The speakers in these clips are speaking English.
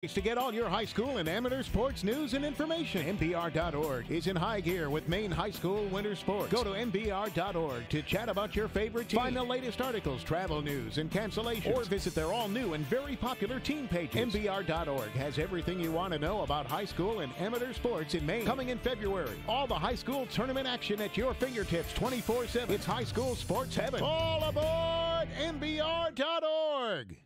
To get all your high school and amateur sports news and information, MBR.org is in high gear with Maine high school winter sports. Go to MBR.org to chat about your favorite team, find the latest articles, travel news, and cancellations, or visit their all-new and very popular team pages. MBR.org has everything you want to know about high school and amateur sports in Maine. Coming in February, all the high school tournament action at your fingertips 24/7. It's high school sports heaven. All aboard MBR.org.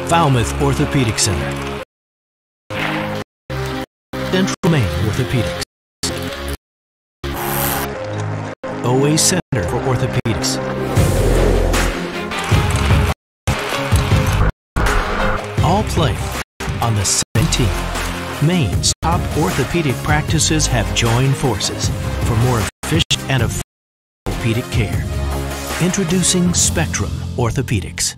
Falmouth Orthopedic Center, Central Maine Orthopedics, OA Center for Orthopedics, all playing on the same team. Maine's top orthopedic practices have joined forces for more efficient and affordable orthopedic care. Introducing Spectrum Orthopedics.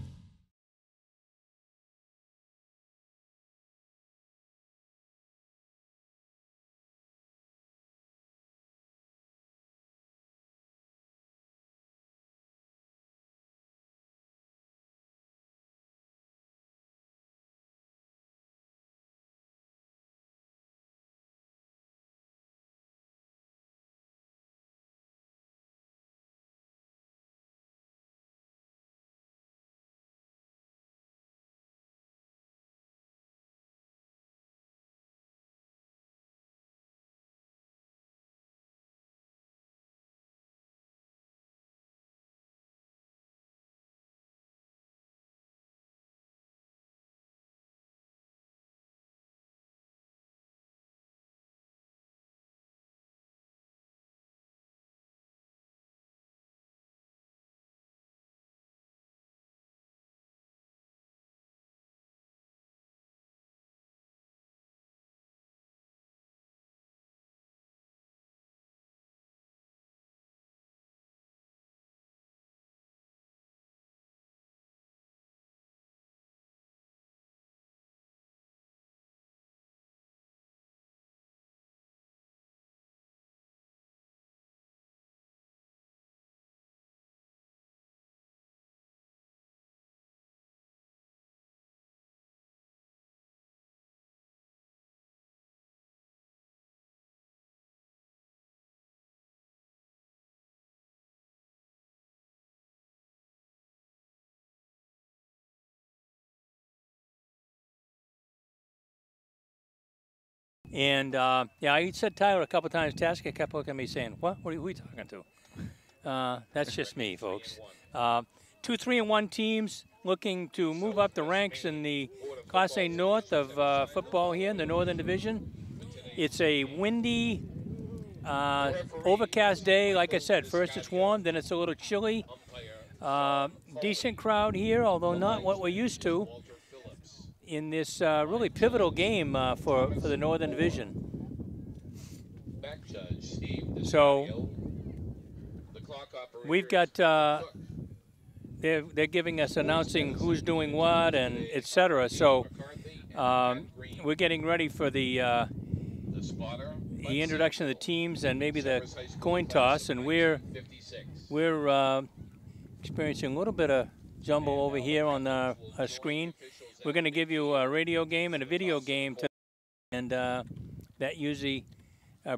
And yeah, I said Tyler a couple times. Tasker kept looking at me saying, "What? What are we talking to?" That's just me, folks. 2, 3, and 1 teams looking to move up the ranks in the Class A North of football here in the Northern Division. It's a windy, overcast day. Like I said, first it's warm, then it's a little chilly. Decent crowd here, although not what we're used to in this really pivotal game for the Northern Division. So we've got, they're giving us announcing who's doing what and et cetera. So we're getting ready for the introduction of the teams and maybe the coin toss, and we're experiencing a little bit of jumble over here on our screen. We're going to give you a radio game and a video game today, and that usually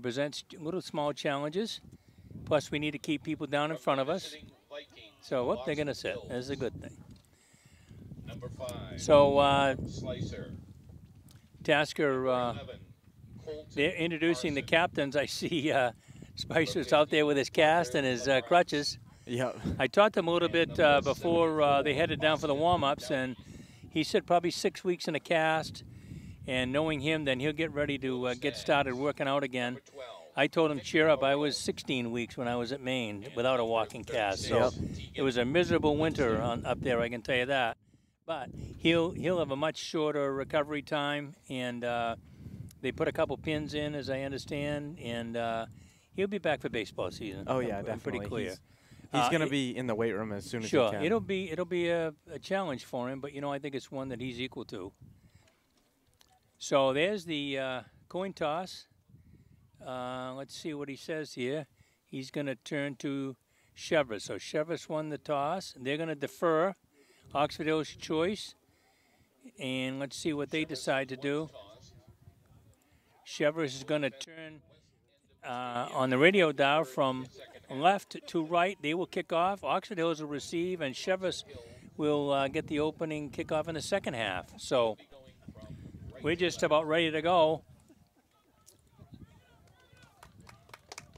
presents little small challenges. Plus, we need to keep people down in front of us. So, whoop, they're going to sit. That's a good thing. So, Tasker, they're introducing the captains. I see Spicer's out there with his cast and his crutches. Yep. I talked to him a little bit before they headed down for the warm-ups, and he said probably 6 weeks in a cast, and knowing him, then he'll get ready to get started working out again. I told him, cheer up. I was 16 weeks when I was at Maine without a walking cast, so it was a miserable winter up there, I can tell you that. But he'll have a much shorter recovery time, and they put a couple pins in, as I understand, and he'll be back for baseball season. Oh yeah, I'm definitely. pretty clear. He's going to be in the weight room as soon as he can. Sure, it'll be a challenge for him, but I think it's one that he's equal to. So there's the coin toss. Let's see what he says here. He's going to turn to Cheverus. So Cheverus won the toss. They're going to defer. Oxford Hill's choice, and let's see what they decide to do. Cheverus is going to turn on the radio dial from left to right. They will kick off. Oxford Hills will receive, and Cheverus will get the opening kickoff in the second half. So we're just about ready to go.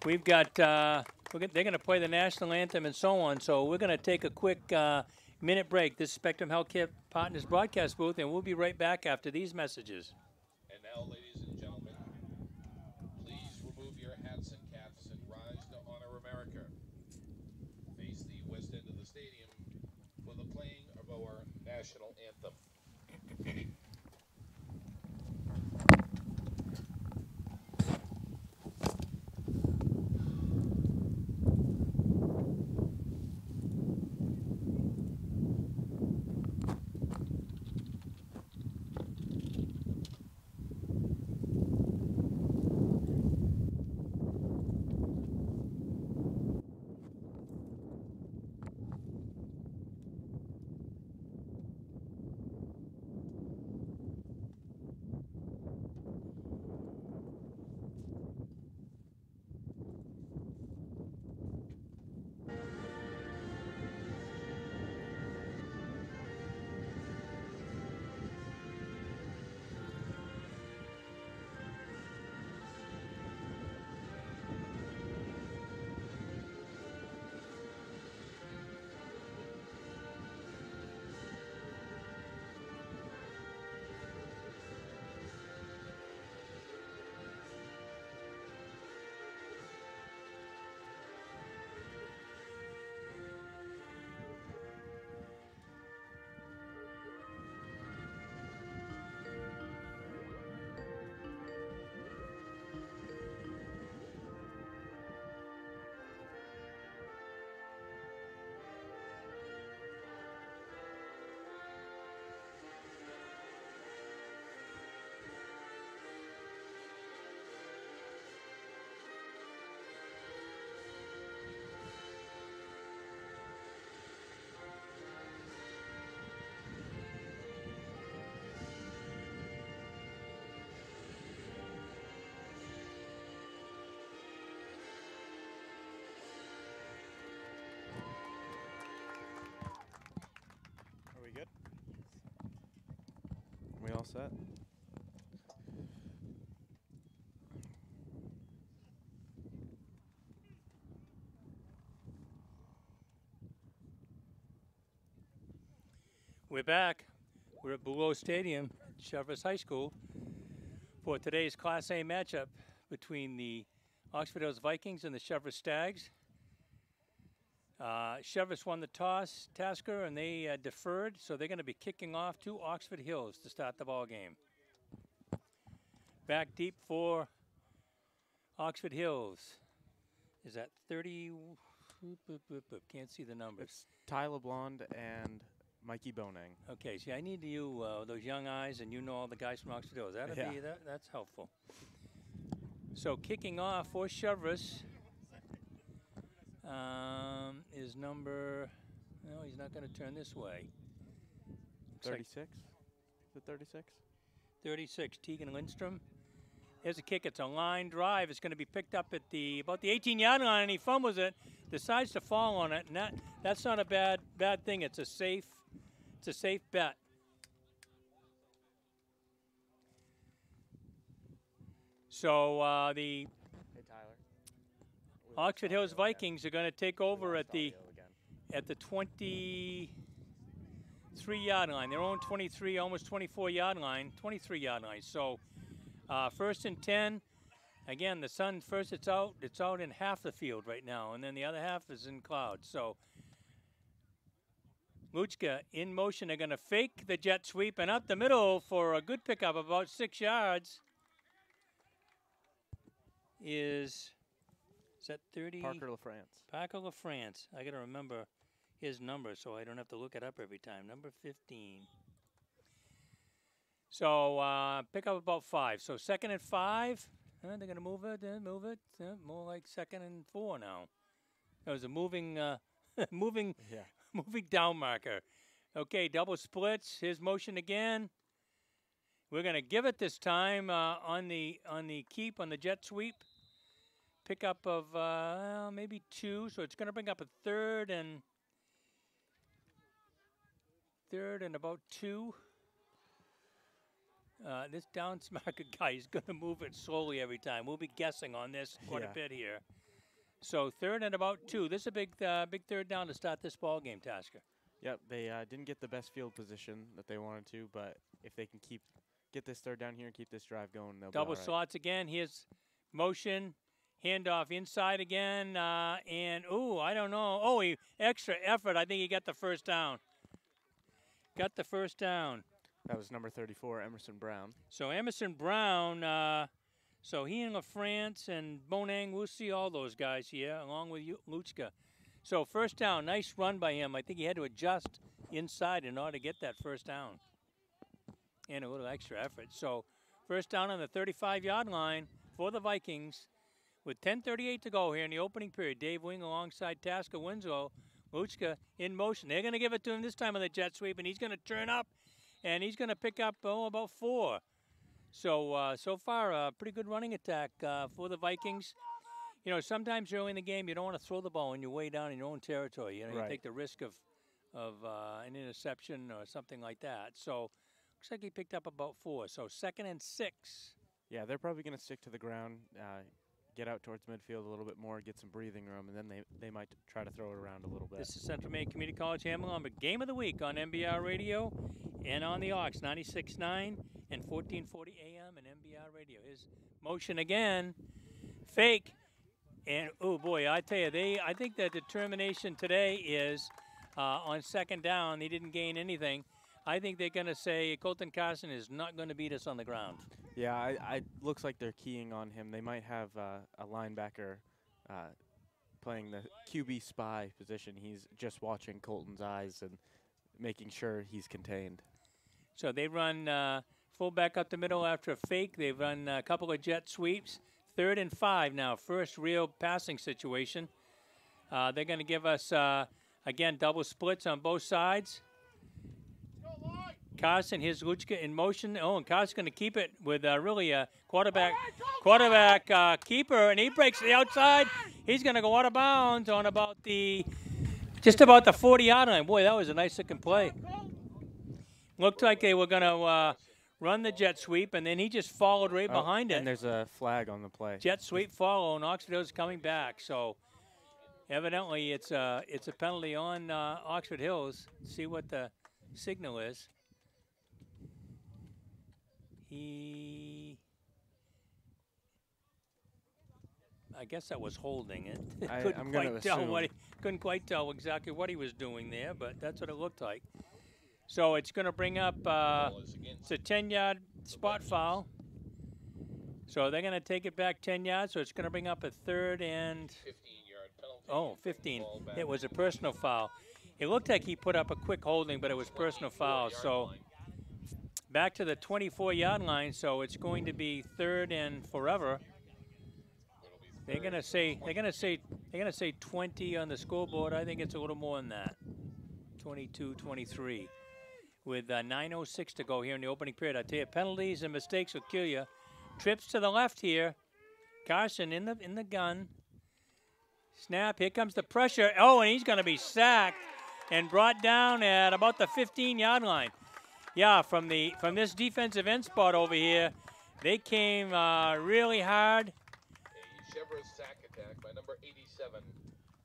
We've got, they're going to play the national anthem and so on, so we're going to take a quick minute break. This is Spectrum Healthcare Partners broadcast booth, and we'll be right back after these messages. And now, ladies and gentlemen, please remove your hats and caps and rise to honor America. Face the west end of the stadium for the playing of our national anthem. We all set? We're back. We're at Below Stadium, Cheverus High School, for today's Class A matchup between the Oxford Hills Vikings and the Cheverus Stags. Cheverus won the toss, Tasker, and they deferred, so they're going to be kicking off to Oxford Hills to start the ball game. Back deep for Oxford Hills. Is that 30? Can't see the numbers. It's Tyler Blonde and Mikey Boning. Okay, see, I need you, those young eyes, and you know all the guys from Oxford Hills. That's helpful. So kicking off for Cheverus is number, no, he's not going to turn this way. 36? Is it 36? 36, Tegan Lindstrom. Here's a kick. It's a line drive. It's going to be picked up at about the 18-yard line, and he fumbles it, decides to fall on it, and that's not a bad thing. It's a safe bet. So the Oxford Hills Vikings are going to take over at the 23-yard line. Their own 23, almost 24-yard line, 23-yard line. So first and 10. Again, the sun first. It's out in half the field right now, and then the other half is in clouds. So Luchka in motion. They're going to fake the jet sweep and up the middle for a good pickup, about 6 yards. Is that 30? Parker LaFrance. Parker LaFrance. I got to remember his number so I don't have to look it up every time. Number 15. So pick up about 5. So 2nd and 5. They're going to move it. More like 2nd and 4 now. That was a moving down marker. Okay, double splits. His motion again. We're going to give it this time on the keep, on the jet sweep. Pickup of maybe 2, so it's going to bring up a third and about 2. This down marker guy is going to move it slowly every time. We'll be guessing on this quite a bit here. So 3rd and about 2. This is a big third down to start this ball game, Tasker. Yep, they didn't get the best field position that they wanted to, but if they can get this third down here and keep this drive going, they'll Double be all right. slots again. Here's motion. Handoff inside again. And, ooh, I don't know. Oh, extra effort. I think he got the first down. Got the first down. That was number 34, Emerson Brown. So Emerson Brown, so he and LaFrance and Bonang, we'll see all those guys here, along with Luchka. So first down, nice run by him. I think he had to adjust inside in order to get that first down. And a little extra effort. So first down on the 35-yard line for the Vikings with 10:38 to go here in the opening period. Dave Wing alongside Tasker Winslow. Luchka in motion. They're going to give it to him this time on the jet sweep, and he's going to turn up, and he's going to pick up, about 4. So, so far, a pretty good running attack for the Vikings. You know, sometimes early in the game, you don't want to throw the ball when you're way down in your own territory. You know, Right. you take the risk of an interception or something like that. So, looks like he picked up about 4. So, 2nd and 6. Yeah, they're probably going to stick to the ground, get out towards midfield a little bit more, get some breathing room, and then they might try to throw it around a little bit. This is Central Maine Community College Hamilton, Game of the Week on MBR Radio and on the Ox, 96.9 and 1440 AM and MBR Radio. His motion again, fake, and oh boy, I tell you, I think the determination today is on second down, they didn't gain anything. I think they're going to say Colton Carson is not going to beat us on the ground. Yeah, I looks like they're keying on him. They might have a linebacker playing the QB spy position. He's just watching Colton's eyes and making sure he's contained. So they run fullback up the middle after a fake. They've run a couple of jet sweeps. 3rd and 5 now, first real passing situation. They're going to give us, again, double splits on both sides. Carson, here's Luchka in motion. Oh, and Carson's going to keep it with really a quarterback keeper, and he breaks the outside. He's going to go out of bounds on just about the 40-yard line. Boy, that was a nice looking play. Looked like they were going to run the jet sweep, and then he just followed right behind it. And there's a flag on the play. Jet sweep follow, and Oxford Hills coming back. So evidently it's a penalty on Oxford Hills. See what the signal is. I guess that was holding it. Couldn't quite tell exactly what he was doing there, but that's what it looked like. So it's going to bring up, it's a 10-yard spot foul. So they're going to take it back 10 yards, so it's going to bring up a 3rd and 15-yard penalty. Oh, 15. It was a personal foul. It looked like he put up a quick holding, but it was personal foul. So back to the 24-yard line. So it's going to be 3rd and forever. They're going to say 20 on the scoreboard. I think it's a little more than that. 22, 23. With 9:06 to go here in the opening period. I tell you, penalties and mistakes will kill you. Trips to the left here. Carson in the gun. Snap. Here comes the pressure. Oh, and he's going to be sacked and brought down at about the 15-yard line. Yeah, from this defensive end spot over here, they came really hard. A Cheverus sack attack by number 87,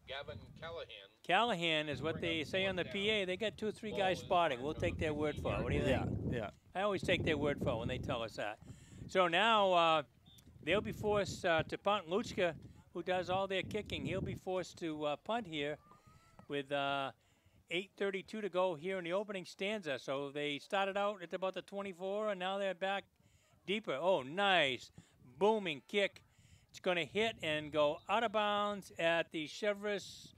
Gavin Callahan. Callahan is what they say on the PA. They got 2 or 3 guys spotting. We'll take their word for it. What do you think? Yeah. I always take their word for it when they tell us that. So now they'll be forced to punt. Luchka, who does all their kicking, he'll be forced to punt here with 8:32 to go here in the opening stanza. So they started out at about the 24, and now they're back deeper. Oh, nice booming kick. It's going to hit and go out of bounds at the Cheverus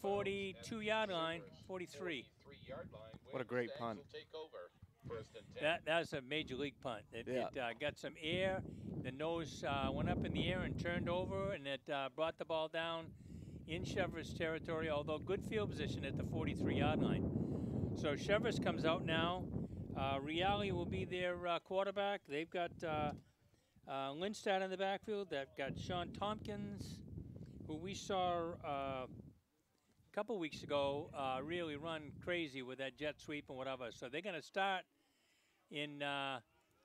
42-yard line, 43. What a great punt. That's a major league punt. It got some air. The nose went up in the air and turned over, and it brought the ball down in Cheverus territory, although good field position at the 43-yard line. So Cheverus comes out now. Reale will be their quarterback. They've got Lindstad in the backfield. They've got Sean Tompkins, who we saw a couple weeks ago really run crazy with that jet sweep and whatever. So they're going to start in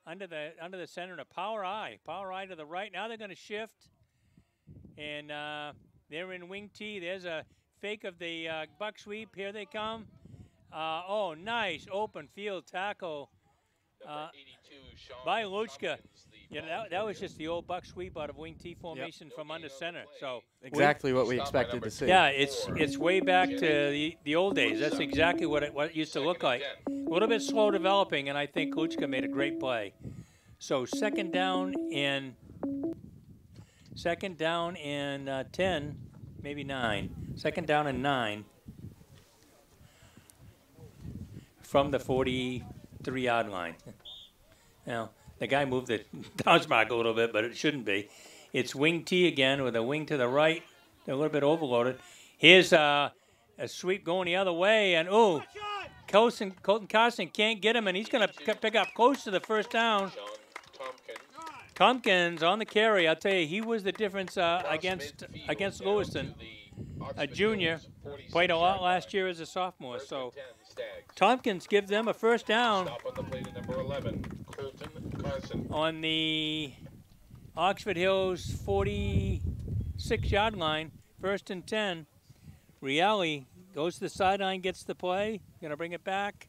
under the center in a power I to the right. Now they're going to shift, and they're in wing T. There's a fake of the buck sweep. Here they come. Oh, nice open field tackle Number 82, Sean by Luchka. Tompkins, the Yeah, ball that was carrier. just the old buck sweep out of wing T formation from under center. So Exactly what we Stop by expected number to see. yeah, it's way back to the old days. That's exactly what it used to look like. A little bit slow developing, and I think Luchka made a great play. So second down and 10, maybe 9. Second down and 9 from the 43-yard line. Now, the guy moved the bounce mark a little bit, but it shouldn't be. It's wing T again with a wing to the right. They're a little bit overloaded. Here's a sweep going the other way, and ooh, Colton Carson can't get him, and he's going to pick up close to the first down. Sean Tompkins. Tompkins on the carry. I'll tell you, he was the difference against Lewiston. A junior, played a lot last year as a sophomore. So Tompkins gives them a first down Stop on the plate at number 11, Colton Carson. on the Oxford Hills 46-yard line, 1st and 10. Reale goes to the sideline, gets the play. Going to bring it back.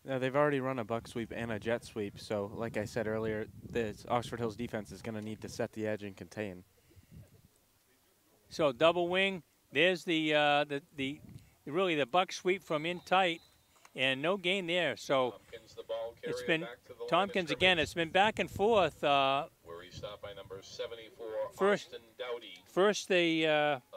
Now, they've already run a buck sweep and a jet sweep, so like I said earlier, the Oxford Hills defense is going to need to set the edge and contain. So double wing. There's the buck sweep from in tight, and no gain there. So Tompkins, the ball it's carrier, been back to the line of Tompkins again. scrimmage, It's been back and forth. where he stopped by number 74, First- Austin Dowdy. First, they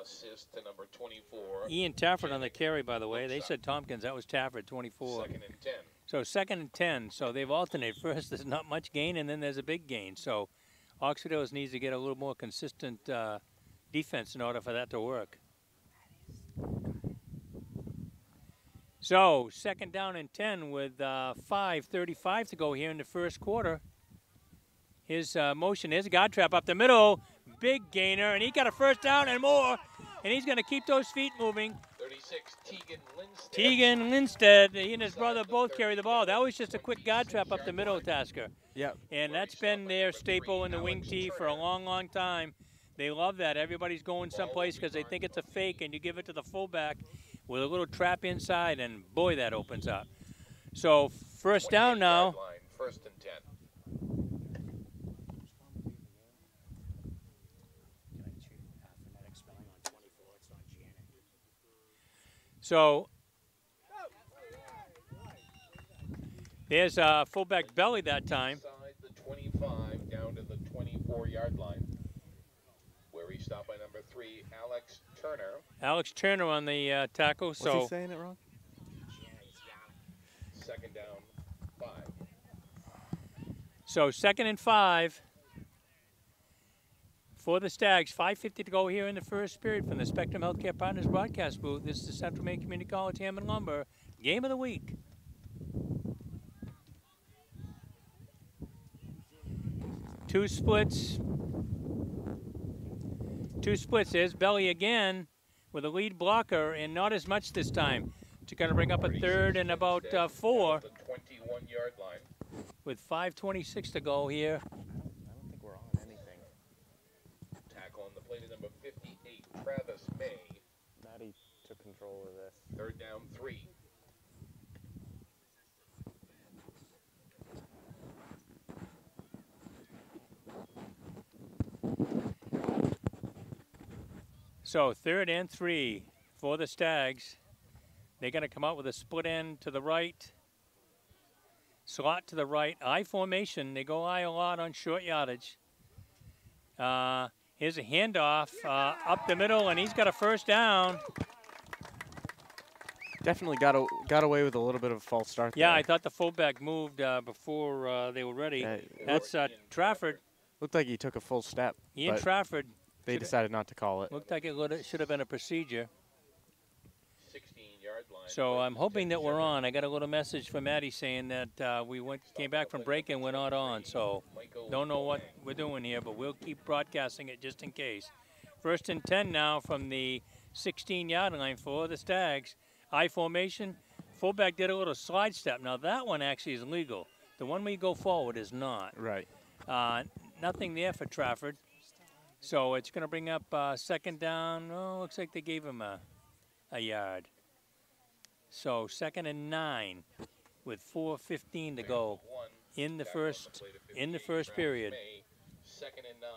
Assist to number 24. Ian Tafford on the carry, by the way. They said Tompkins. That was Tafford, 24. 2nd and 10. So 2nd and 10. So they've alternated. First, there's not much gain, and then there's a big gain. So Oxford Hills needs to get a little more consistent defense in order for that to work. So 2nd down and 10 with 5:35 to go here in the first quarter. His motion is a guard trap up the middle. Big gainer, and he got a first down and more. And he's going to keep those feet moving. 36, Tegan Lindstedt. Tegan Lindstedt, he and his brother both carry the ball. That was just a quick guard trap up the middle, Tasker. Yep. And that's been their staple in the wing tee for a long, long time. They love that. Everybody's going someplace because they think it's a fake, and you give it to the fullback with a little trap inside, and boy, that opens up. So first down now. 1st and 10. So there's fullback Belly that time. Inside the 25 down to the 24-yard line, where he stopped by number 3, Alex Turner. Alex Turner on the tackle. Was So he saying it wrong? 2nd down, 5. So 2nd and 5 for the Stags. 5:50 to go here in the first period from the Spectrum Healthcare Partners broadcast booth. This is the Central Maine Community College Hammond Lumber Game of the Week. Two splits. There's Belly again with a lead blocker, and not as much this time. It's going to bring up a 3rd and about 4 The 21-yard line. with 5:26 to go here. I don't think we're on anything. Tackle on the plate of number 58, Travis May. Maddie took control of this. 3rd down, 3. So 3rd and 3 for the Stags. They're going to come out with a split end to the right, slot to the right, I formation. They go I a lot on short yardage. Here's a handoff up the middle, and he's got a first down. Definitely got away with a little bit of a false start. Yeah, there. I thought the fullback moved before they were ready. Yeah, That's Trafford. looked like he took a full step. Ian but Trafford. they decided not to call it. Looked like it should have been a procedure. 16-yard line. So I'm hoping that we're on. I got a little message from Maddie saying that came back from break and we're not on. So don't know what we're doing here, but we'll keep broadcasting it just in case. 1st and 10 now from the 16-yard line for the Stags. I formation. Fullback did a little slide step. Now that one actually is legal. The one we go forward is not. Right. Nothing there for Trafford. So it's going to bring up 2nd down. Oh, looks like they gave him a yard. So 2nd and 9 with 4:15 to go in the first period. 2nd and 9.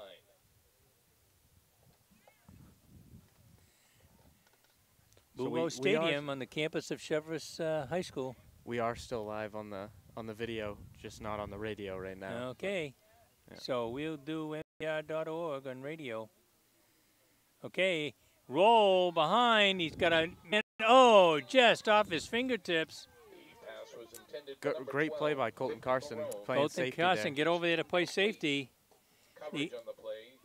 Bulo Stadium on the campus of Cheverus High School. We are still live on the video, just not on the radio right now. Okay. Yeah. So we'll do MBR.org on radio. Okay. Roll behind. He's got a just off his fingertips. Great play by Colton Carson. Playing Colton safety Carson there. get over there to play safety.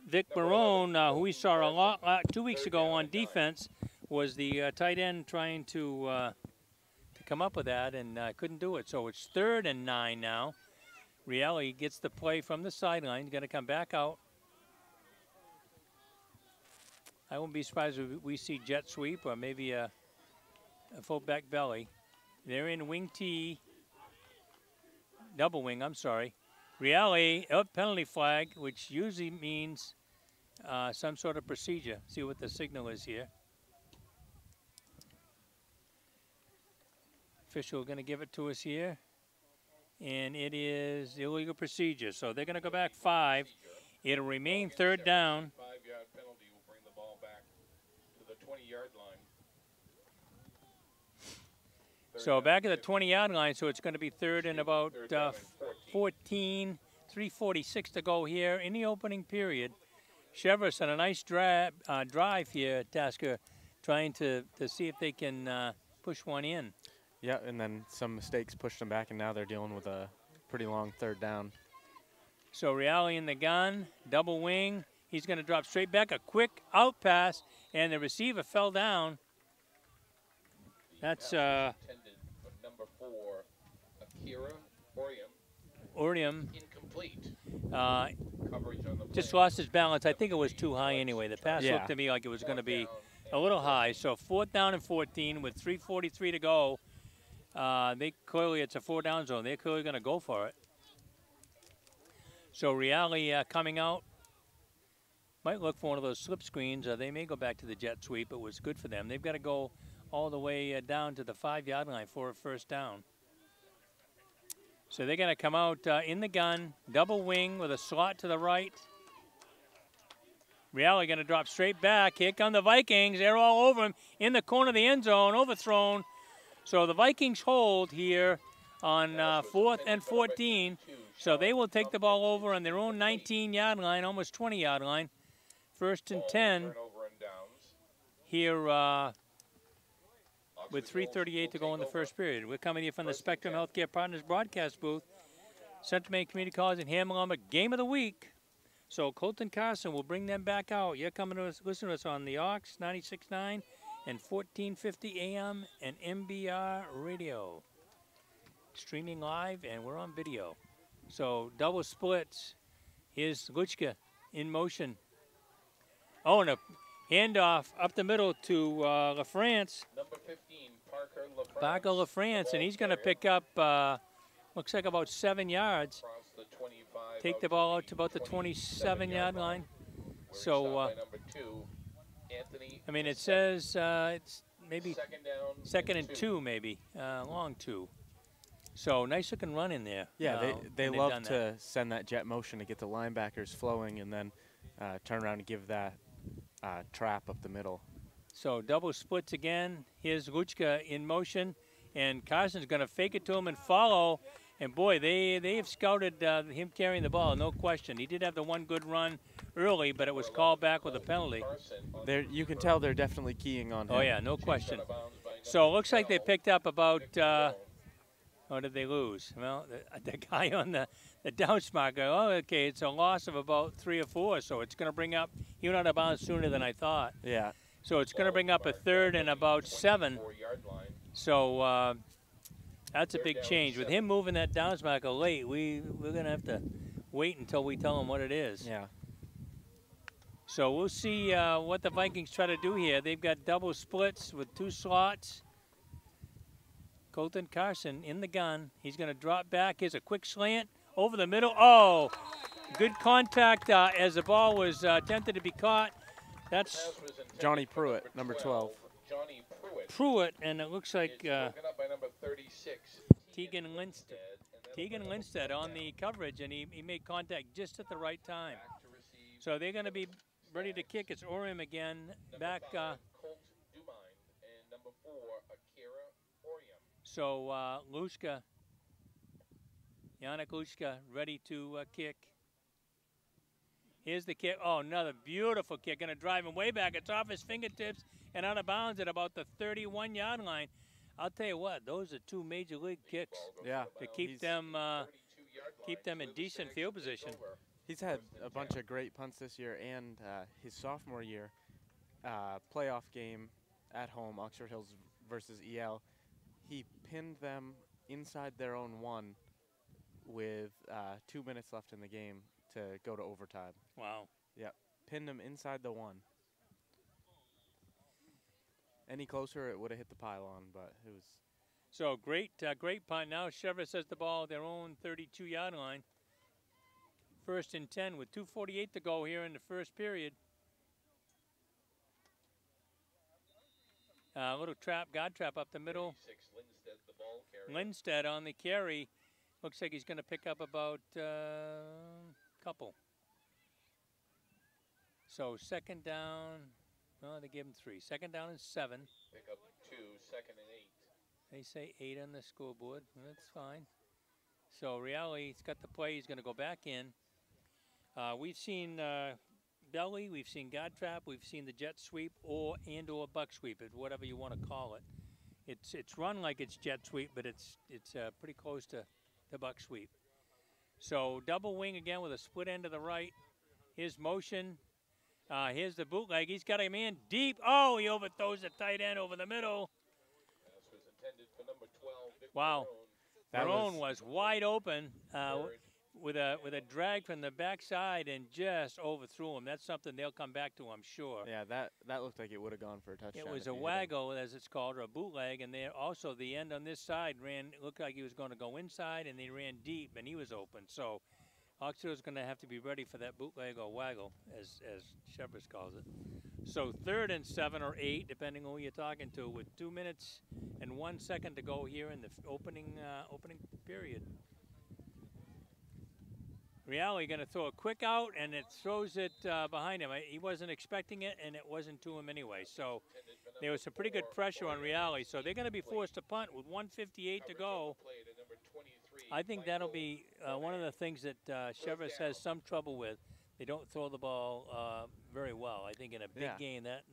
Vic Marone, who we saw a lot 2 weeks ago on defense, was the tight end trying to come up with that and couldn't do it. So it's 3rd and 9 now. Reale gets the play from the sideline. He's going to come back out. I wouldn't be surprised if we see jet sweep or maybe a fullback belly. They're in wing T. Double wing, I'm sorry. Reale, penalty flag, which usually means some sort of procedure. See what the signal is here. Official going to give it to us here. And it is illegal procedure. So they're going to go back 5. It'll remain 3rd down. 5-yard penalty will bring the ball back to the 20-yard line. So back at the 20-yard line, so it's going to be 3rd and about 14, 3:46 to go here in the opening period. Cheverus on a nice drive here, Tasker, trying to see if they can push one in. Yeah, and then some mistakes pushed them back, and now they're dealing with a pretty long 3rd down. So Reale in the gun, double wing. He's going to drop straight back, a quick out pass, and the receiver fell down. That's Intended for number 4, Akira Orium. Incomplete. Coverage on the play. Just lost his balance. I think it was too high anyway. The pass looked to me like it was going to be a little high. So 4th down and 14 with 3:43 to go. It's a 4-down zone. They're clearly going to go for it. So Reale coming out. Might look for one of those slip screens. They may go back to the jet sweep. It was good for them. They've got to go all the way down to the 5-yard line for a 1st down. So they're going to come out in the gun, double wing with a slot to the right. Reale going to drop straight back. Here come the Vikings. They're all over him in the corner of the end zone, overthrown. So the Vikings hold here on 4th and 14. So they will take the ball over on their own 19-yard line, almost 20-yard line. 1st and 10 here with 3:38 to go in the first period. We're coming here from the Spectrum Healthcare Partners broadcast booth. Central Maine Community College and Hammer Game of the Week. So Colton Carson will bring them back out. You're coming to us, listen to us on the Ox 96.9 and 1450 AM and MBR radio. Streaming live, and we're on video. So double splits. Here's Luchka in motion. Oh, and a handoff up the middle to LaFrance. Number 15, Parker LaFrance, and he's going to pick up, looks like about 7 yards. Take the ball out to about the 27-yard line. So, I mean, it says it's maybe 2nd and 2, maybe, long 2. So, nice looking run in there. Yeah, they love to send that jet motion to get the linebackers flowing and then turn around and give that trap up the middle. So double splits again. Here's Luchka in motion, and Carson's going to fake it to him and follow. And boy, they have scouted him carrying the ball, no question. He did have the one good run early, but it was called back with a penalty. You can tell they're definitely keying on him. Oh yeah, no question. So it looks like they picked up about. Or did they lose? Well, the guy on the down marker. Oh, okay, it's a loss of about 3 or 4. So it's going to bring up. He went out of bounds sooner than I thought. Yeah. So it's going to bring up a 3rd and about 7. So that's a big change. With him moving that downs marker late, we're going to have to wait until we tell him what it is. Yeah. So we'll see what the Vikings try to do here. They've got double splits with 2 slots. Colton Carson in the gun. He's going to drop back. Here's a quick slant over the middle. Oh, good contact as the ball was attempted to be caught. That's Johnny Pruitt, number 12. Johnny Pruitt. threw it, and it looks like It's broken up by number 36. Tegan Lindstedt on the coverage, and he made contact just at the right time. Back to receive. So they're going to be ready to kick. It's Orium again, back. Number 5, Colt Dumine, and number 4, Akira Orium. So Lushka, Yannick Lushka, ready to kick. Here's the kick. Oh, another beautiful kick. Going to drive him way back. It's off his fingertips and out of bounds at about the 31-yard line. I'll tell you what, those are 2 major league kicks. Yeah. To keep them in decent field position. He's had a bunch of great punts this year, and his sophomore year playoff game at home, Oxford Hills versus EL, he pinned them inside their own 1 with 2 minutes left in the game to go to overtime. Wow. Yep, pinned him inside the 1. Any closer, it would have hit the pylon, but it was. So great punt. Now Cheverus has the ball at their own 32-yard line. 1st and 10 with 2:48 to go here in the first period. Little trap, God trap up the middle. Lindstedt on the carry. Looks like he's going to pick up about a couple. So 2nd down. Well, they gave him 3. 2nd down and 7. Pick up 2, 2nd and 8. They say 8 on the scoreboard. That's fine. So reality, he's got the play. He's going to go back in. We've seen belly. We've seen God trap. We've seen the jet sweep or buck sweep, whatever you want to call it. It's run like it's jet sweep, but it's pretty close to the buck sweep. So double wing again with a split end to the right. Here's motion. Here's the bootleg. He's got a man deep. Oh, he overthrows the tight end over the middle. This was intended for number 12, Victor Wow. Barone. Barone was wide open with a drag from the backside and just overthrew him. That's something they'll come back to, I'm sure. Yeah, that looked like it would have gone for a touchdown. It was a waggle, as it's called, or a bootleg, and there also the end on this side looked like he was going to go inside, and they ran deep, and he was open. So Oxford's going to have to be ready for that bootleg or waggle, as Cheverus calls it. So 3rd and 7 or 8, depending on who you're talking to, with 2 minutes and 1 second to go here in the opening period. Reality going to throw a quick out, and it throws it behind him. He wasn't expecting it, and it wasn't to him anyway. So there was some pretty good pressure on Reality. So they're going to be forced to punt with 1:58 to go. I think that'll be one of the things that Cheverus has some trouble with. They don't throw the ball very well. I think in a big game that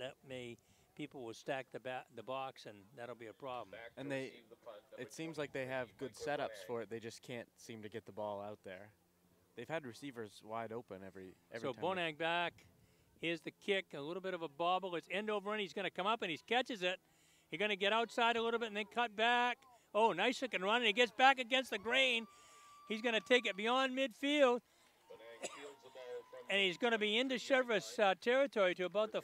people will stack the box, and that'll be a problem. And it seems like they have good setups for it. They just can't seem to get the ball out there. They've had receivers wide open every so time. So Bonang back. Here's the kick, a little bit of a bobble. It's end over end. He's going to come up, and he catches it. He's going to get outside a little bit and then cut back. Oh, nice looking run, and he gets back against the grain. He's going to take it beyond midfield. And he's going to be into Cheverus territory to about the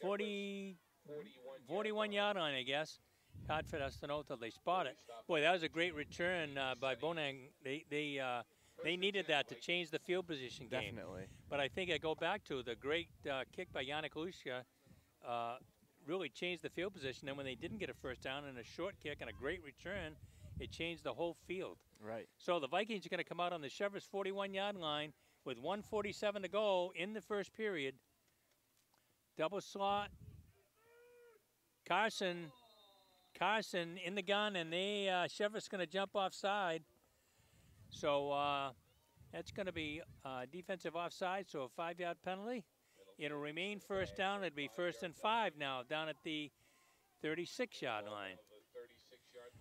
41-yard line, I guess. Hard for us to know until they spot it. Boy, that was a great return by Bonang. They needed that to change the field position game. Definitely. But I think I go back to the great kick by Yannick Lushka really changed the field position. And when they didn't get a first down and a short kick and a great return, it changed the whole field. Right. So the Vikings are going to come out on the Cheverus 41-yard line with 1:47 to go in the first period. Double slot. Carson in the gun, and Cheverus going to jump offside. So that's going to be defensive offside, so a 5-yard penalty. It'll remain first down. It'll be 1st and 5 now down at the 36-yard line.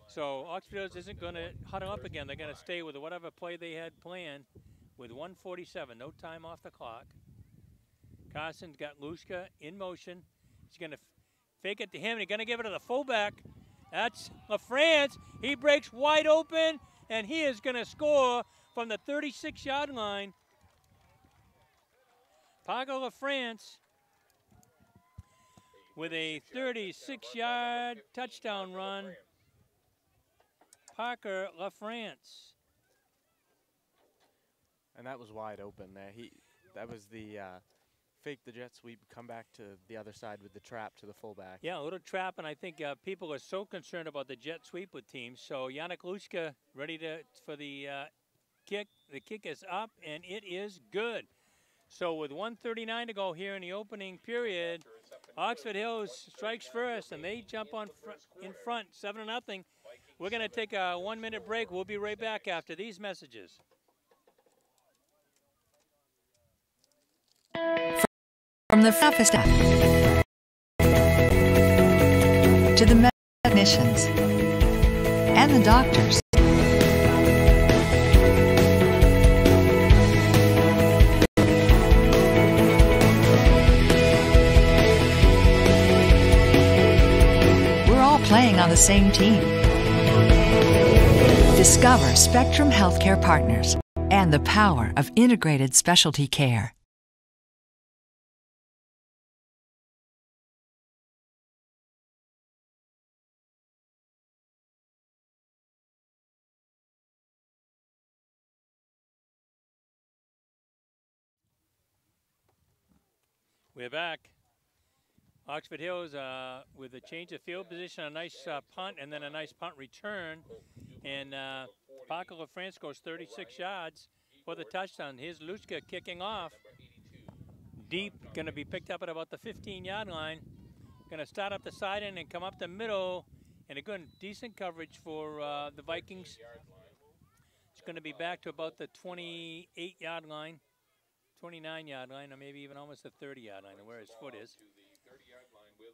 So Oxford isn't going to huddle up again. They're going to stay with whatever play they had planned with 1:47, no time off the clock. Carson's got Lushka in motion. He's going to fake it to him, and he's going to give it to the fullback. That's LaFrance. He breaks wide open, and he is going to score from the 36-yard line. Parker LaFrance with a 36-yard touchdown run. Parker LaFrance. And that was wide open there. That was the fake the jet sweep, come back to the other side with the trap to the fullback. Yeah, a little trap, and I think people are so concerned about the jet sweep with teams. So Yannick Lushka ready for the kick. The kick is up, and it is good. So with 1:39 to go here in the opening period, Oxford Hills strikes first, and they jump in front, 7-0. We're going to take a 1-minute break. We'll be right back after these messages. From the office staff to the technicians and the doctors, we're all playing on the same team. Discover Spectrum Healthcare Partners and the power of integrated specialty care. We're back. Oxford Hills with a change of field position, a nice punt, and then a nice punt return. And Paco LaFrance goes 36 yards for the touchdown. Here's Lushka kicking off. Deep, going to be picked up at about the 15-yard line. Going to start up the side end and come up the middle. And a good, decent coverage for the Vikings. It's going to be back to about the 28-yard line. 29-yard line, or maybe even almost the 30-yard line, where his foot is.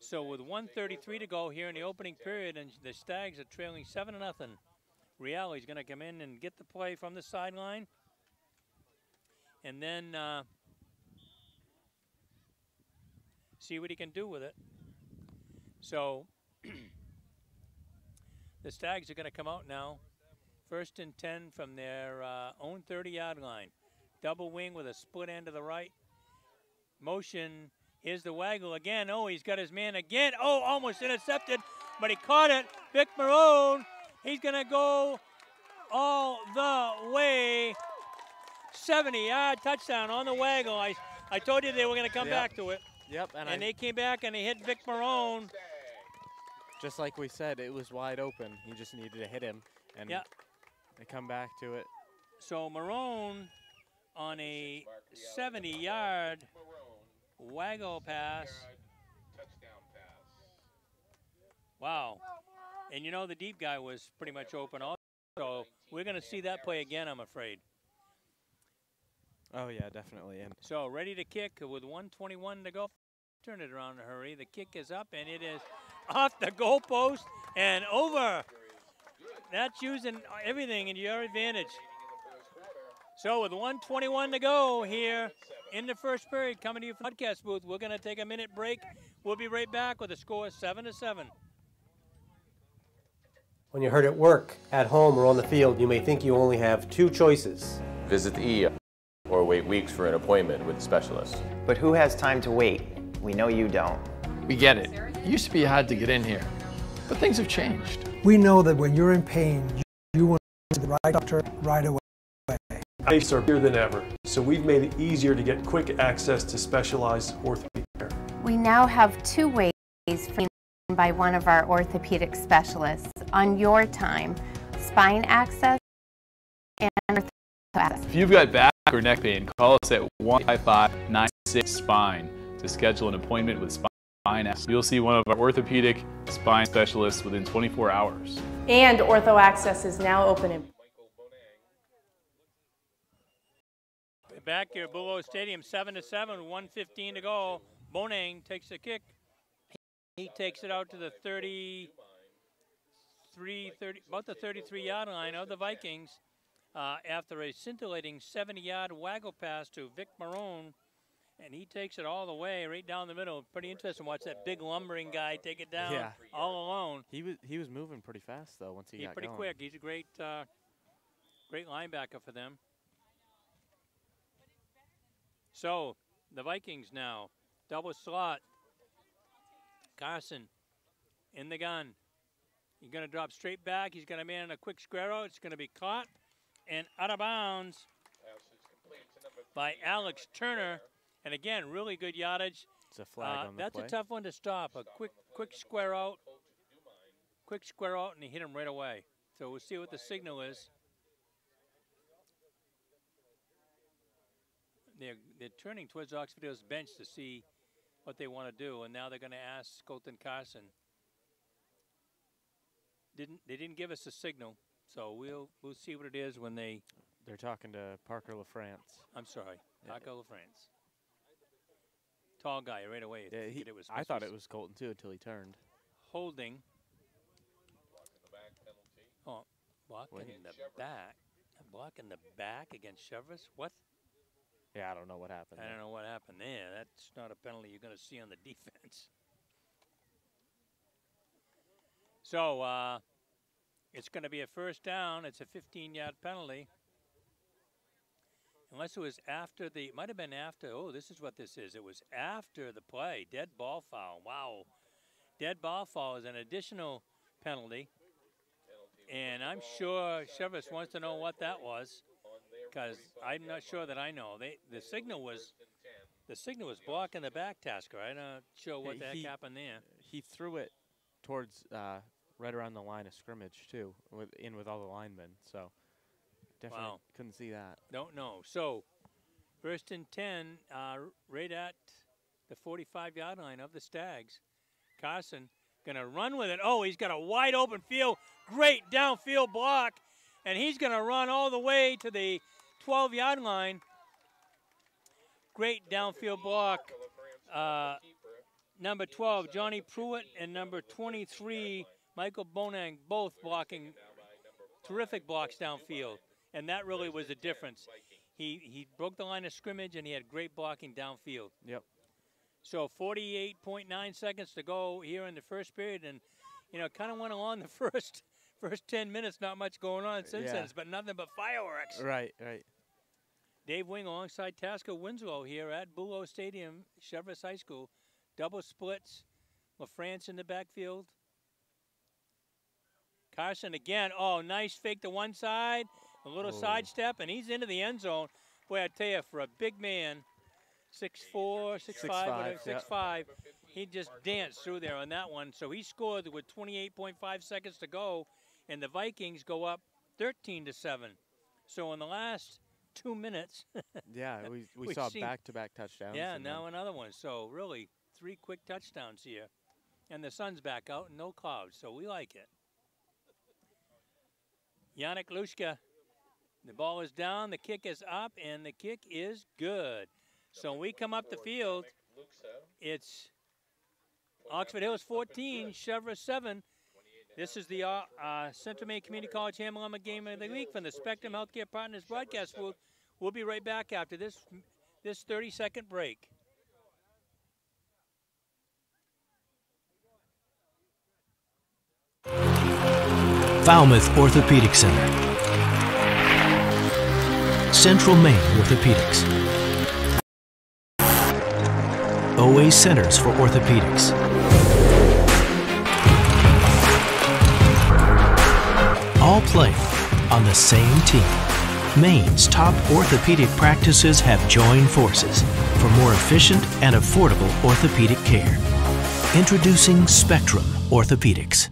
So with 1:33 to go here in the opening period, and the Stags are trailing 7-0. Real is going to come in and get the play from the sideline, and then see what he can do with it. So the Stags are going to come out now, 1st and 10 from their own 30-yard line. Double wing with a split end to the right. Motion. Here's the waggle again. Oh, he's got his man again. Oh, almost intercepted, but he caught it. Vic Marone, he's going to go all the way. 70-yard touchdown on the waggle. I told you they were going to come back to it. Yep. And they came back and they hit Vic Marone. Just like we said, it was wide open. He just needed to hit him, and they come back to it. So Marone on a 70-yard waggle pass. Wow. And you know the deep guy was pretty much open also. So we're going to see that play again, I'm afraid. Oh, yeah, definitely. And so ready to kick with 1:21 to go. Turn it around in a hurry. The kick is up, and it is off the goalpost and over. That's using everything in your advantage. So with 1:21 to go here in the first period, coming to you from the podcast booth, we're going to take a minute break. We'll be right back with a score 7-7. When you're hurt at work, at home, or on the field, you may think you only have two choices. Visit the ER or wait weeks for an appointment with a specialist. But who has time to wait? We know you don't. We get it. It used to be hard to get in here, but things have changed. We know that when you're in pain, you want to see the right doctor right away. Safes are bigger than ever, so we've made it easier to get quick access to specialized orthopedic care. We now have 2 ways by one of our orthopedic specialists on your time: spine access and ortho access. If you've got back or neck pain, call us at 155-96-SPINE to schedule an appointment with Spine Access. You'll see one of our orthopedic spine specialists within 24 hours. And Ortho Access is now open in back here at Bulo Stadium, 7-7, 1:15 to go. Bonang takes the kick. He takes it out to the 33-yard line of the Vikings after a scintillating 70-yard waggle pass to Vic Marone, and he takes it all the way right down the middle. Pretty interesting to watch that big lumbering guy take it down all alone. He was moving pretty fast though once he got pretty going. Quick. He's a great linebacker for them. So the Vikings now double slot. Carson in the gun. He's going to drop straight back. He's going to man a quick square out. It's going to be caught and out of bounds by Alex Turner And again, really good yardage. It's a flag on the That's play. a tough one to stop. A quick square out. Quick square out, and he hit him right away. So we'll see what the signal is. They're turning towards Oxford Hills bench to see what they want to do, and now they're going to ask Colton Carson. They didn't give us a signal, so we'll see what it is when they're talking to Parker LaFrance. I'm sorry, Parker LaFrance. Tall guy right away. Yeah, I thought it was Colton too until he turned. Holding. Oh, blocking the back. Blocking the back against Cheverus. What? Yeah, I don't know what happened. I don't know what happened there. That's not a penalty you're going to see on the defense. So it's going to be a first down. It's a 15-yard penalty. Unless it was after the, it might have been after, oh, this is what this is. It was after the play. Dead ball foul. Wow. Dead ball foul is an additional penalty. And I'm sure Cheverus wants to know what that was, because I'm not sure that I know. The signal was blocking the back tasker. I'm not sure what the heck happened there. He threw it towards right around the line of scrimmage too, with all the linemen. So definitely couldn't see that. Don't know. So 1st and 10, right at the 45-yard line of the Stags. Carson going to run with it. Oh, he's got a wide open field. Great downfield block. And he's going to run all the way to the 12-yard line. Great downfield block. Number 12, Johnny Pruitt, and number 23, Michael Bonang, both blocking terrific blocks downfield. And that really was the difference. He broke the line of scrimmage, and he had great blocking downfield. Yep. So 48.9 seconds to go here in the first period, and kind of went along the first 10 minutes. Not much going on since then, but nothing but fireworks. Right. Dave Wing alongside Tasker Winslow here at Bulow Stadium, Cheverus High School. Double splits. LaFrance in the backfield. Carson again. Oh, nice fake to one side. A little sidestep, and he's into the end zone. Boy, I tell you, for a big man, 6'4", 6'5", 6'5", he just danced through there on that one. So he scored with 28.5 seconds to go, and the Vikings go up 13-7. So in the last 2 minutes, yeah, we saw back-to-back touchdowns. Yeah, now another one. So really, 3 quick touchdowns here, and the sun's back out and no clouds. So we like it. Yannick Lushka, the ball is down, the kick is up, and the kick is good. So when we come up the field, it's Oxford Hills 14, Cheverus 7. This is the Central Maine Community College Hamilton Game of the Week from the Spectrum Healthcare Partners broadcast booth. We'll be right back after this 30-second break. Falmouth Orthopedic Center. Central Maine Orthopedics. OA Centers for Orthopedics. All playing on the same team. Maine's top orthopedic practices have joined forces for more efficient and affordable orthopedic care. Introducing Spectrum Orthopedics.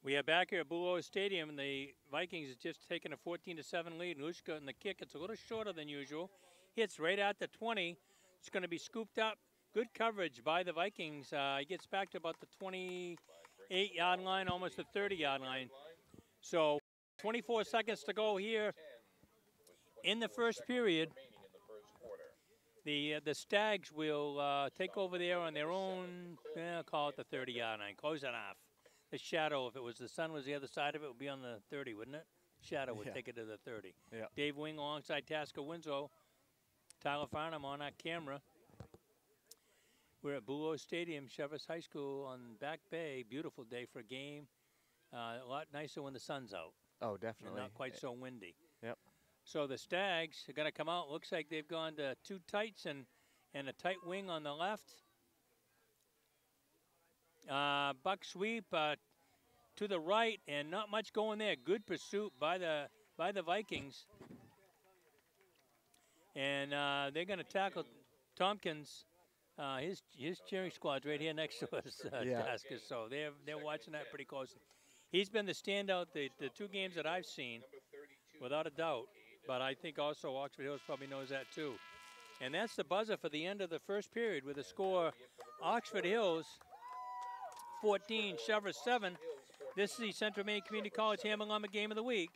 We are back here at Bulow Stadium, and the Vikings have just taken a 14-7 lead. Lushka in the kick, it's a little shorter than usual. Hits right at the 20. It's going to be scooped up. Good coverage by the Vikings. He gets back to about the 28-yard line, almost the 30-yard line. So 24 seconds to go here in the first period. The Stags will take over there on their own, call it the 30-yard line, close it off. The shadow, if it was the sun was the other side of it, would be on the 30, wouldn't it? Shadow would take it to the 30. Yeah. Dave Wing alongside Tasker Winslow. Tyler Farnham on our camera. We're at Bulow Stadium, Cheverus High School on Back Bay. Beautiful day for a game. A lot nicer when the sun's out. Oh, definitely. And not quite so windy. Yep. So the Stags are going to come out. Looks like they've gone to 2 tights and a tight wing on the left. Buck sweep. to the right, and not much going there. Good pursuit by the Vikings. And they're going to tackle Tompkins. His cheering squad's right here next to us, Tasker. So they're watching that pretty closely. He's been the standout the 2 games that I've seen, without a doubt. But I think also Oxford Hills probably knows that too. And that's the buzzer for the end of the first period with the score Oxford Hills 14, Cheverus 7. This is the Central Maine Community College Hammer Game of the Week.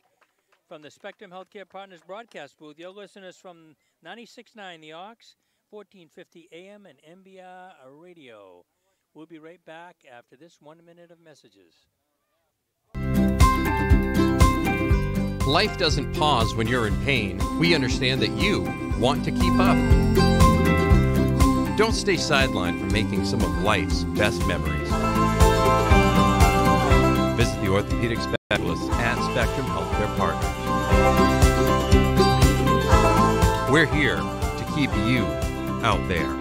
From the Spectrum Healthcare Partners broadcast booth, your listeners from 96.9 The Ox, 1450 AM and MBR Radio. We'll be right back after this 1 minute of messages. Life doesn't pause when you're in pain. We understand that you want to keep up. Don't stay sidelined from making some of life's best memories. Visit the orthopedic specialists at Spectrum Healthcare Partners. We're here to keep you out there.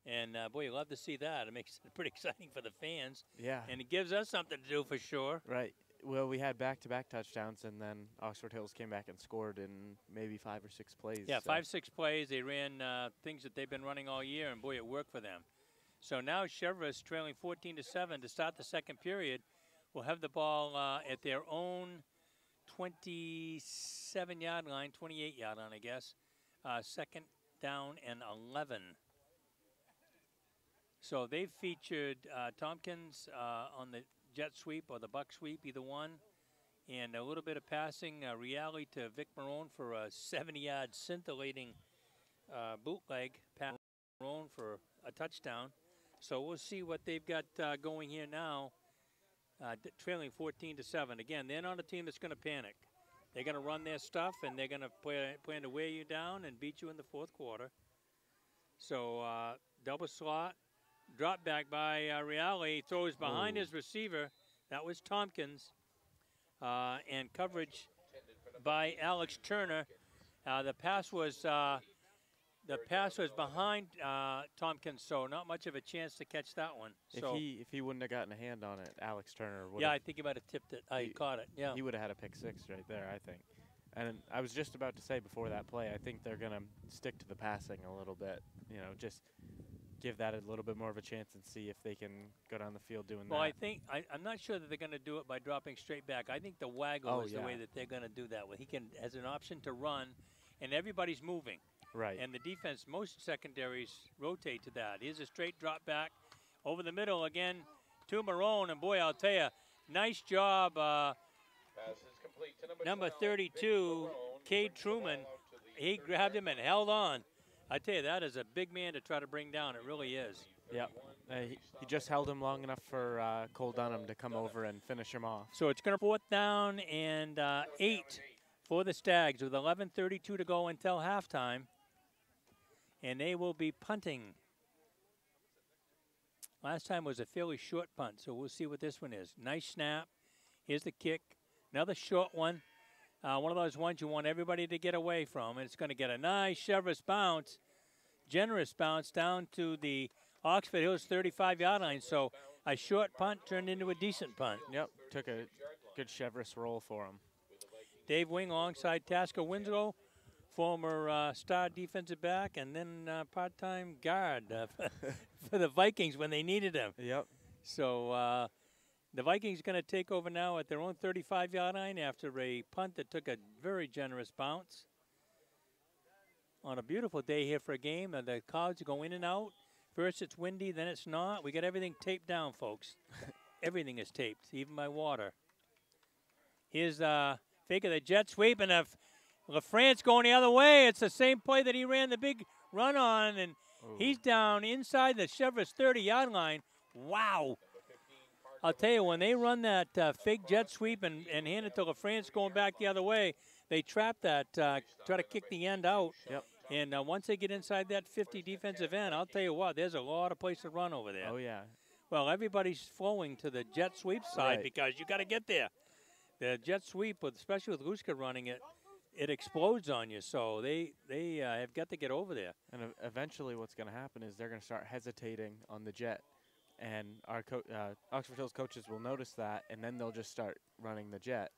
And, boy, you love to see that. It makes it pretty exciting for the fans. Yeah. And it gives us something to do for sure. Right. Well, we had back-to-back touchdowns, and then Oxford Hills came back and scored in maybe 5 or 6 plays. Yeah, so. 5-6 plays. They ran things that they've been running all year, and, boy, it worked for them. So now Cheverus trailing 14-7 to start the second period will have the ball at their own 27-yard line, 28-yard line, I guess. Second down and 11. So they've featured Tompkins on the jet sweep or the buck sweep, either one. And a little bit of passing, Reality to Vic Marone for a 70-yard scintillating bootleg pass Marone for a touchdown. So we'll see what they've got going here now, trailing 14-7. Again, they're not a team that's going to panic. They're going to run their stuff, and they're going to plan to wear you down and beat you in the fourth quarter. So double slot. Drop back by Reality, throws behind his receiver. That was Tompkins. And coverage by Alex Turner. The pass was behind Tompkins, so not much of a chance to catch that one. So if he wouldn't have gotten a hand on it, Alex Turner would. Yeah, I think he might have tipped it. He caught it. Yeah, he would have had a pick six right there, I think. And I was just about to say before that play, I think they're gonna stick to the passing a little bit. You know, just give that a little bit more of a chance and see if they can go down the field doing that. Well, I think I'm not sure that they're going to do it by dropping straight back. I think the waggle is the way that they're going to do that. Well, he has an option to run, and everybody's moving. Right. And the defense, most secondaries rotate to that. Here's a straight drop back over the middle again to Marone, and boy, I'll tell you, nice job. Number 32, Cade Truman, he grabbed him and held on. I tell you, that is a big man to try to bring down. It really is. Yeah. He just held him long enough for Cole Dunham to come over and finish him off. So it's going to 4th down and 8 for the Stags with 11:32 to go until halftime. And they will be punting. Last time was a fairly short punt, so we'll see what this one is. Nice snap. Here's the kick. Another short one. One of those ones you want everybody to get away from. And it's going to get a nice Cheverus bounce, generous bounce down to the Oxford Hills 35-yard line. So a short punt turned into a decent punt. Yep, took a good Cheverus roll for him. Dave Wing alongside Tasker Winslow, former star defensive back, and then part-time guard for the Vikings when they needed him. Yep. So the Vikings going to take over now at their own 35-yard line after a punt that took a very generous bounce. On a beautiful day here for a game, the clouds go in and out. First it's windy, then it's not. We got everything taped down, folks. Everything is taped, even by water. Here's fake of the jet sweep, and LaFrance going the other way. It's the same play that he ran the big run on, and he's down inside the Cheverus 30-yard line. Wow. I'll tell you, when they run that fake jet sweep and hand it to LaFrance going back the other way, they trap that, try to kick the end out. Yep. And once they get inside that 50 defensive end, I'll tell you what, there's a lot of place to run over there. Oh, yeah. Well, everybody's flowing to the jet sweep side because you got to get there. The jet sweep, especially with Luska running it, it explodes on you. So they have got to get over there. And eventually what's going to happen is they're going to start hesitating on the jet. And our Oxford Hills coaches will notice that, and then they'll just start running the jet.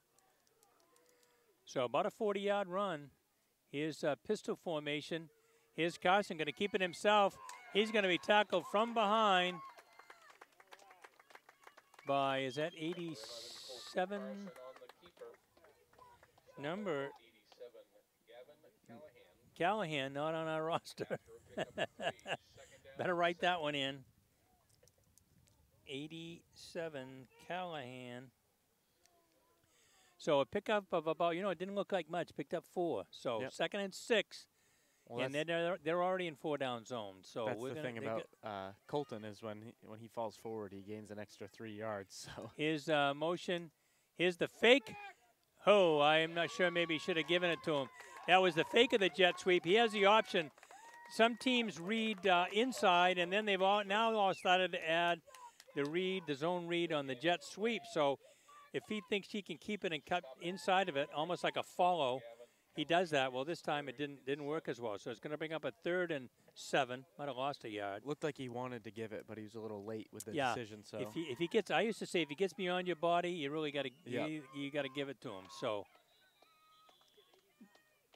So about a 40-yard run. Here's pistol formation. Here's Carson going to keep it himself. He's going to be tackled from behind by, is that 87? Number Callahan, not on our roster. Better write that one in. 87, Callahan. So a pickup of about, it didn't look like much. Picked up 4. So 2nd and 6. Well, and then they're already in 4-down zone. So that's the thing about Colton is when he falls forward, he gains an extra 3 yards. So his motion, here's the fake. Oh, I am not sure. Maybe he should have given it to him. That was the fake of the jet sweep. He has the option. Some teams read inside, and then they've now all started to add the zone read on the jet sweep. So if he thinks he can keep it and cut inside of it, almost like a follow, he does that. Well, this time it didn't work as well. So it's going to bring up a 3rd and 7. Might have lost a yard. Looked like he wanted to give it, but he was a little late with the decision. So if he gets, I used to say, if he gets beyond your body, you really got to you got to give it to him. So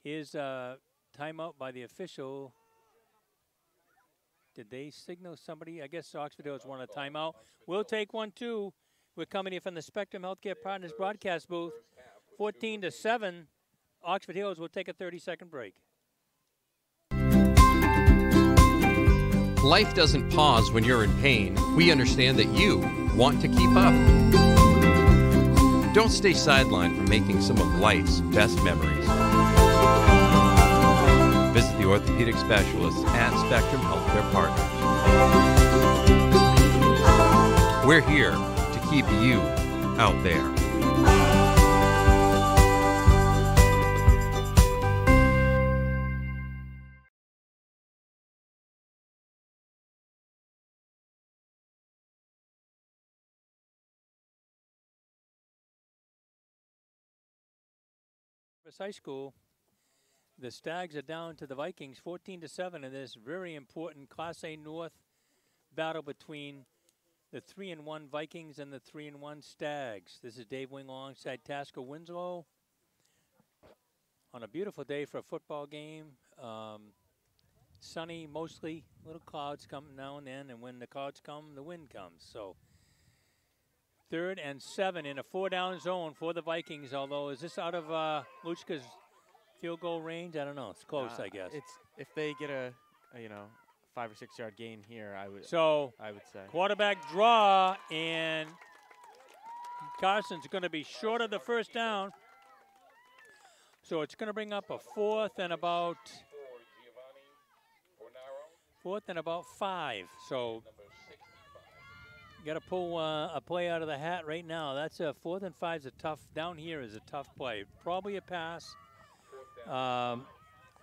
here's a timeout by the official. Did they signal somebody? I guess Oxford Hills want a timeout. We'll take one too. We're coming in from the Spectrum Healthcare Partners broadcast booth. 14-7. Oxford Hills will take a 30-second break. Life doesn't pause when you're in pain. We understand that you want to keep up. Don't stay sidelined from making some of life's best memories. Visit the orthopedic specialists at Spectrum Healthcare Partners. We're here to keep you out there. High School, the Stags are down to the Vikings 14-7 in this very important Class A North battle between the 3-1 Vikings and the 3-1 Stags. This is Dave Wing alongside Tasker Winslow on a beautiful day for a football game. Sunny mostly, little clouds come now and then, and when the clouds come, the wind comes. So 3rd and 7 in a 4-down zone for the Vikings, although is this out of Luchka's field goal range? I don't know. It's close, I guess. It's if they get a 5 or 6 yard gain here, I would say. Quarterback draw, and Carson's going to be short of the first down. So it's going to bring up a 4th and about 5. So got to pull a play out of the hat right now. That's a 4th and 5 is a tough. Down here is a tough play. Probably a pass.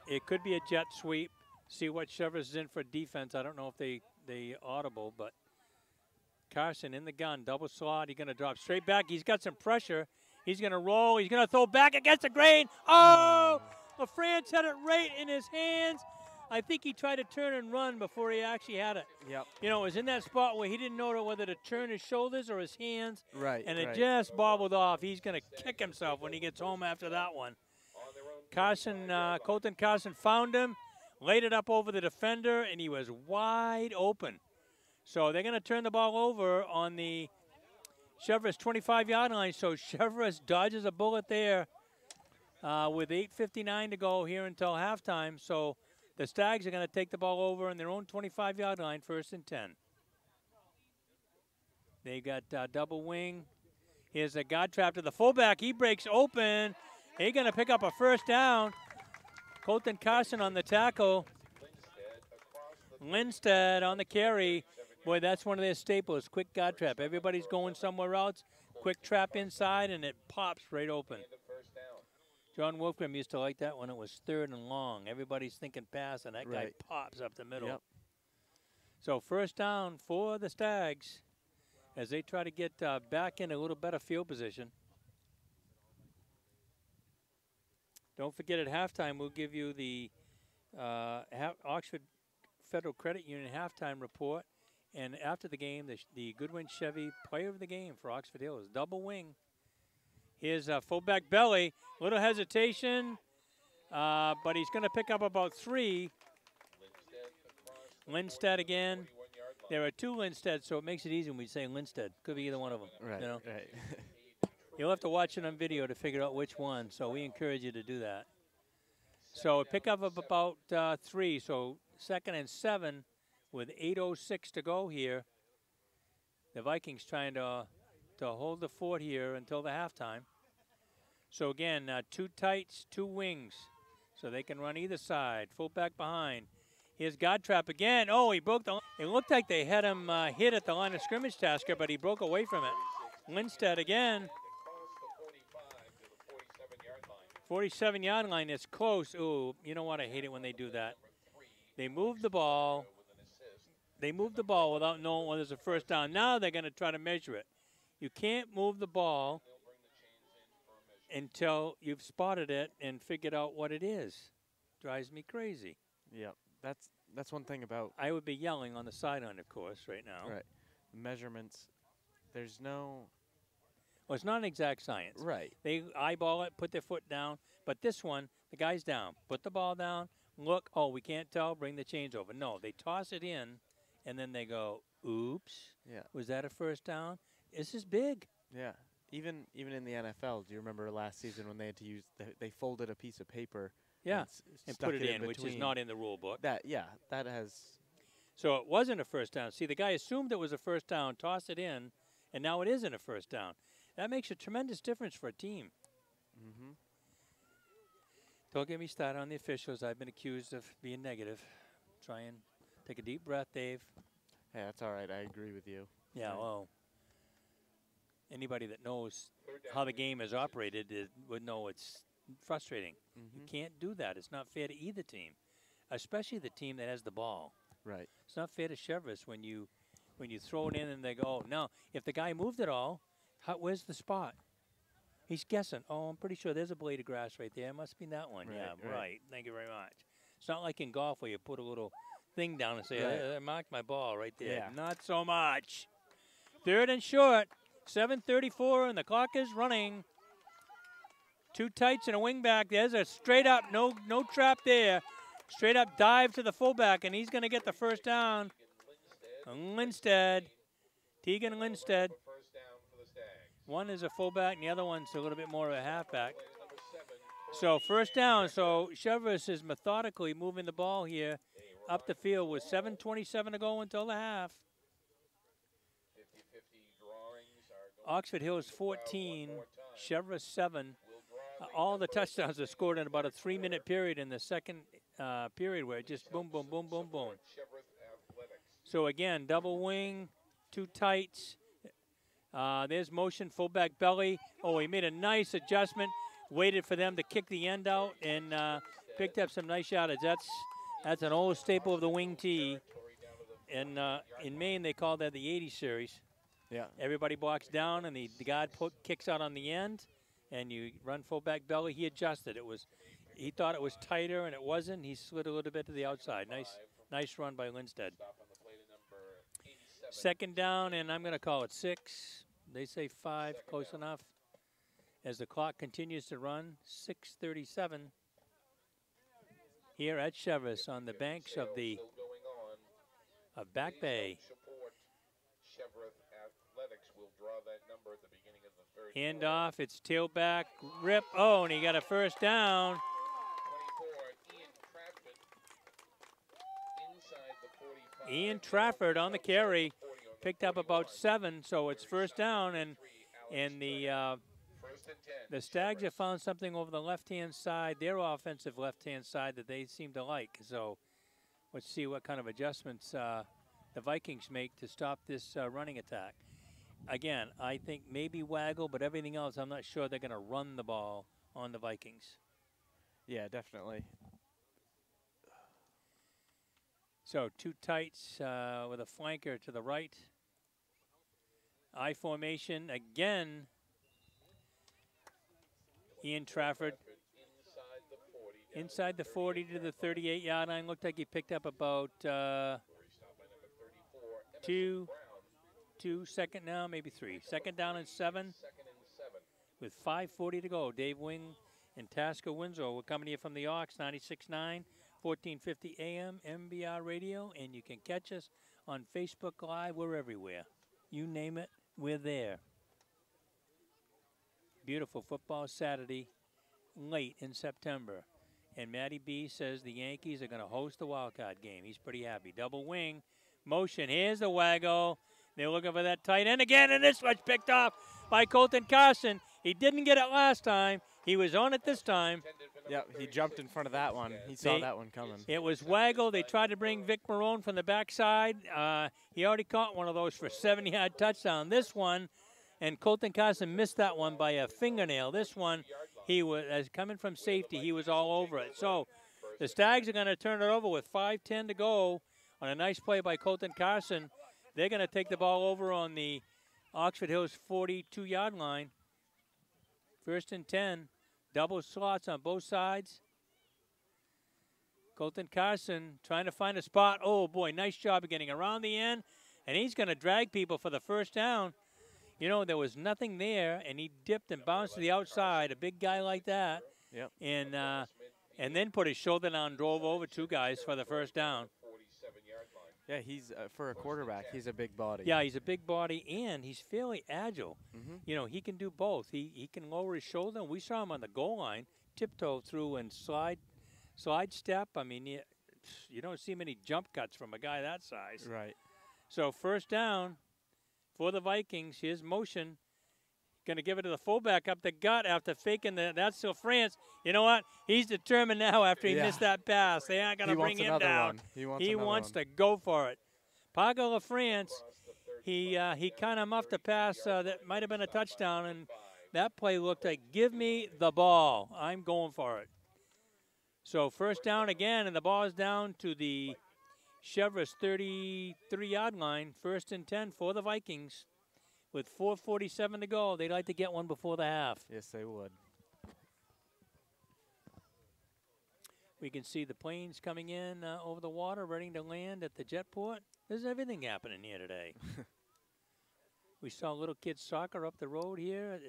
It could be a jet sweep. See what Cheverus is in for defense. I don't know if they audible, but Carson in the gun, double slot. He's going to drop straight back. He's got some pressure. He's going to roll. He's going to throw back against the grain. Oh, LaFrance had it right in his hands. I think he tried to turn and run before he actually had it. Yep. It was in that spot where he didn't know whether to turn his shoulders or his hands. Right. And it just bobbled off. He's going to kick himself when he gets home after that one. Colton Carson found him, laid it up over the defender, and he was wide open. So they're going to turn the ball over on the Cheverus 25-yard line. So Cheverus dodges a bullet there with 8:59 to go here until halftime. So the Stags are going to take the ball over on their own 25-yard line, 1st and 10. They got double wing. Here's a God trap to the fullback. He breaks open. They're going to pick up a 1st down. Colton Carson on the tackle. Lindstedt on the carry. Boy, that's one of their staples, quick God trap. Everybody's going somewhere else. Quick trap inside, and it pops right open. John Wolfram used to like that when it was 3rd and long. Everybody's thinking pass, and that guy pops up the middle. Yep. So 1st down for the Stags as they try to get back in a little better field position. Don't forget at halftime we'll give you the Oxford Federal Credit Union halftime report. And after the game, the Goodwin Chevy player of the game for Oxford Hills, double wing. Here's fullback Belly, little hesitation, but he's going to pick up about 3. Lindstedt again. There are 2 Lindstedts, so it makes it easy when we say Lindstedt. Could be either one of them. Right, you know? right. You'll have to watch it on video to figure out which one, so we encourage you to do that. So a pickup of about 3, so 2nd and 7 with 8:06 to go here. The Vikings trying to hold the fort here until the halftime. So again, 2 tights, 2 wings, so they can run either side. Fullback behind. Here's Godtrap again. Oh, he broke the line. It looked like they had him hit at the line of scrimmage, Tasker, but he broke away from it. Lindstedt again. 47-yard line. It's close. Ooh, you know what? I hate it when they do that. They move the ball. They move the ball without knowing whether it's a first down. Now they're going to try to measure it. You can't move the ball until you've spotted it and figured out what it is. Drives me crazy. Yep, that's one thing about. I would be yelling on the sideline, of course, right now. Right, measurements. There's no. Well, it's not an exact science. Right. They eyeball it, put their foot down. But this one, the guy's down. Put the ball down. Look. Oh, we can't tell. Bring the chains over. No, they toss it in. And then they go, oops, yeah. Was that a first down? This is big. Yeah, even in the NFL, do you remember last season when they had to use, they folded a piece of paper and put it in, which is not in the rule book. That has. So it wasn't a first down. See, the guy assumed it was a first down, tossed it in, and now it isn't a first down. That makes a tremendous difference for a team. Mm-hmm. Don't get me started on the officials. I've been accused of being negative. Try and take a deep breath, Dave. Hey, that's all right. I agree with you. Yeah, well, anybody that knows how the game is operated would know it's frustrating. Mm-hmm. You can't do that. It's not fair to either team, especially the team that has the ball. Right. It's not fair to Cheverus when you throw it in and they go, oh, no. If the guy moved it all, where's the spot? He's guessing. Oh, I'm pretty sure there's a blade of grass right there. It must be that one. Right, yeah, right. Thank you very much. It's not like in golf where you put a little thing down and say, I marked my ball right there. Yeah. Not so much. 3rd and short. 7:34 and the clock is running. 2 tights and a wing back. There's a straight up, no trap there. Straight up dive to the fullback, and he's going to get the first down. Lindstedt. Tegan Lindstedt. One is a fullback, and the other one's a little bit more of a halfback. So first down. So Cheverus is methodically moving the ball here up the field with 7:27 to go until the half. Oxford Hills 14, Cheverus 7. All the touchdowns are scored in about a 3-minute period in the second period where it just boom, boom, boom, boom, boom. So again, double wing, 2 tights. There's motion, fullback Belly. Oh, he made a nice adjustment, waited for them to kick the end out, and picked up some nice yardage. That's an old staple of the wing tee. And in Maine, they call that the 80 series. Yeah. Everybody blocks down, and the guard kicks out on the end, and you run fullback Belly. He adjusted. He thought it was tighter, and it wasn't. He slid a little bit to the outside. Nice run by Lindstedt. 2nd down, and I'm going to call it 6. They say 5, close enough. As the clock continues to run, 6:37 here at Cheverus on the banks of Back Bay. Hand off, it's tailback, rip. Oh, and he got a first down. Ian Trafford on the carry, picked up about 7, so it's first down, and the Stags have found something over the left-hand side, their offensive left-hand side, that they seem to like. So let's see what kind of adjustments the Vikings make to stop this running attack. Again, I think maybe Waggle, but everything else, I'm not sure they're going to run the ball on the Vikings. Yeah, definitely. So 2 tights with a flanker to the right. I formation again. Ian Trafford Inside the 40 to the 38-yard line. Looked like he picked up about two, second now, maybe 3. Second down and 7 with 5:40 to go. Dave Wing and Tasker Winslow. We're coming to you from the Ox, 96.9, 1450 AM, MBR Radio, and you can catch us on Facebook Live. We're everywhere. You name it, we're there. Beautiful football Saturday, late in September. And Matty B says the Yankees are going to host the wildcard game. He's pretty happy. Double wing, motion. Here's the waggle. They're looking for that tight end again, and this one's picked off by Colton Carson. He didn't get it last time. He was on it this time. Yeah, he jumped in front of that one. He saw that one coming. It was waggle. They tried to bring Vic Marone from the backside. He already caught one of those for a 70-yard touchdown. This one, and Colton Carson missed that one by a fingernail. This one, he was, as coming from safety, he was all over it. So the Stags are going to turn it over with 5:10 to go on a nice play by Colton Carson. They're going to take the ball over on the Oxford Hills 42-yard line. 1st and 10, double slots on both sides. Colton Carson trying to find a spot. Oh, boy, nice job of getting around the end, and he's going to drag people for the first down. You know, there was nothing there, and he dipped and bounced to the outside, a big guy like that. Yep. And then put his shoulder down and drove over 2 guys for the first down. Yeah, he's for a quarterback, he's a big body. Yeah, he's a big body, and he's fairly agile. You know, he can do both. He can lower his shoulder, and we saw him on the goal line, tiptoe through and slide step. I mean, you don't see many jump cuts from a guy that size. Right. So first down for the Vikings. Here's motion. Going to give it to the fullback up the gut after faking that's still France. You know what? He's determined now after he missed that pass. They aren't going to bring him down. He wants to go for it. Pago LaFrance, he kind of muffed a pass that might have been a touchdown, and that play looked like, give me the ball. I'm going for it. So first down again, and the ball is down to the Cheverus 33-yard line. 1st and 10 for the Vikings. With 4:47 to go, they'd like to get one before the half. Yes, they would. We can see the planes coming in over the water, ready to land at the jetport. There's everything happening here today. We saw little kids soccer up the road here.